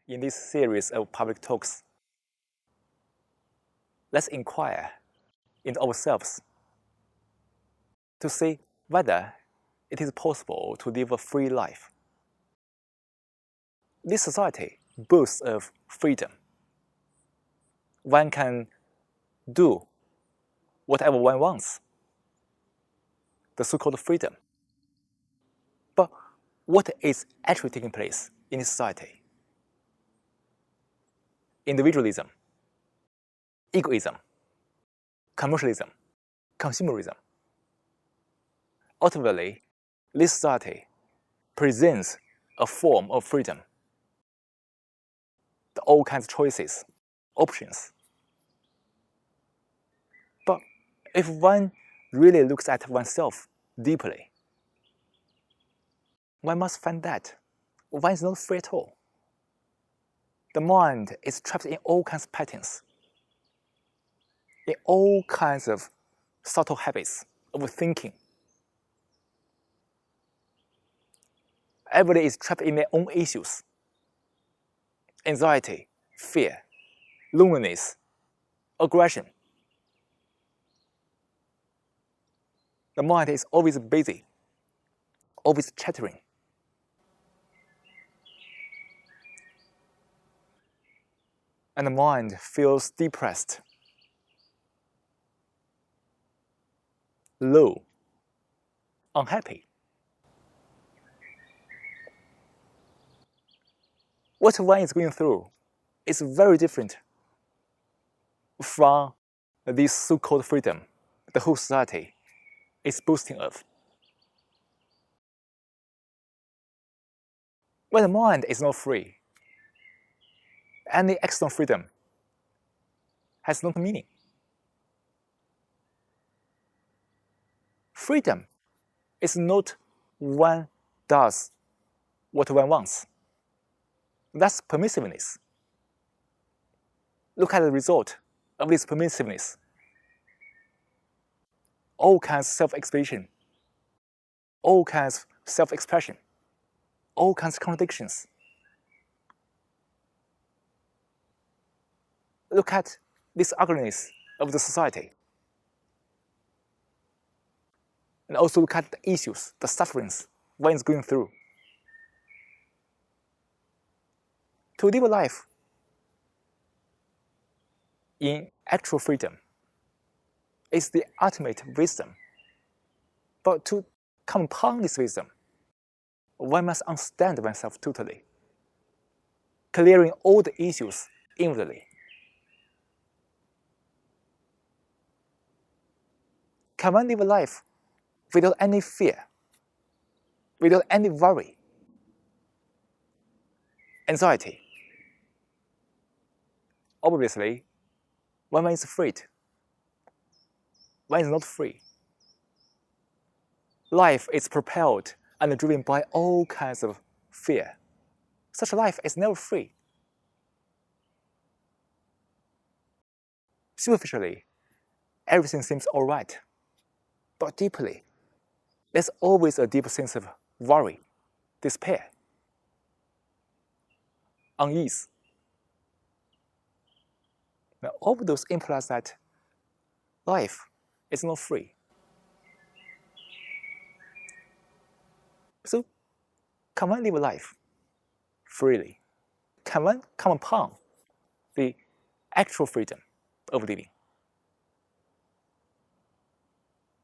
in this series of public talks, let's inquire into ourselves to see whether it is possible to live a free life. This society boasts of freedom. One can do whatever one wants, the so-called freedom. But what is actually taking place in this society? Individualism, egoism, commercialism, consumerism. Ultimately, this society presents a form of freedom, all kinds of choices, options. But if one really looks at oneself deeply, one must find that one is not free at all. The mind is trapped in all kinds of patterns, in all kinds of subtle habits of thinking. Everybody is trapped in their own issues. Anxiety, fear, loneliness, aggression. The mind is always busy, always chattering. And the mind feels depressed, low, unhappy. What one is going through is very different from this so-called freedom the whole society is boasting of. When the mind is not free, any external freedom has no meaning. Freedom is not one does what one wants. That's permissiveness. Look at the result of this permissiveness. All kinds of self-expression, all kinds of self-expression, all kinds of contradictions. Look at this ugliness of the society. And also look at the issues, the sufferings one is going through. To live a life in actual freedom is the ultimate wisdom. But to come upon this wisdom, one must understand oneself totally, clearing all the issues inwardly. Can one live a life without any fear, without any worry, anxiety? Obviously, when one is afraid, one is not free. Life is propelled and driven by all kinds of fear. Such a life is never free. Superficially, everything seems all right. But deeply, there's always a deep sense of worry, despair, unease. Now, all of those implies that life is not free. So, can one live a life freely? Can one come upon the actual freedom of living?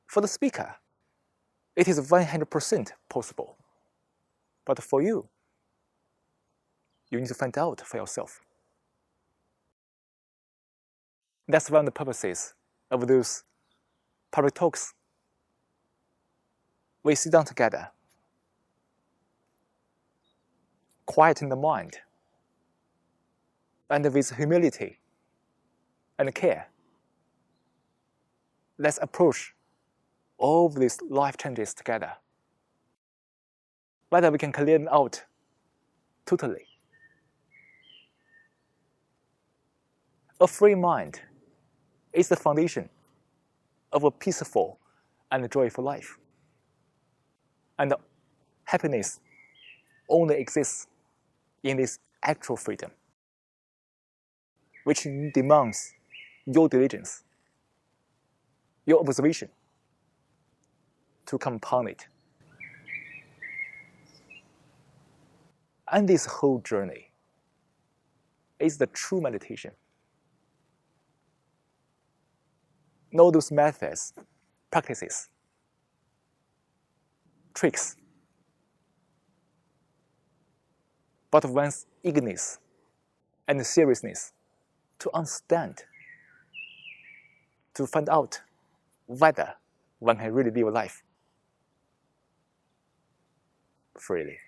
For the speaker, it is 100% possible. But for you, you need to find out for yourself. That's one of the purposes of those public talks. We sit down together, quieten the mind, and with humility and care, let's approach all of these life changes together. Whether we can clear them out totally. A free mind is the foundation of a peaceful and joyful life. And happiness only exists in this actual freedom, which demands your diligence, your observation to compound it. And this whole journey is the true meditation. Know those methods, practices, tricks, but one's eagerness and seriousness to understand, to find out whether one can really live life freely.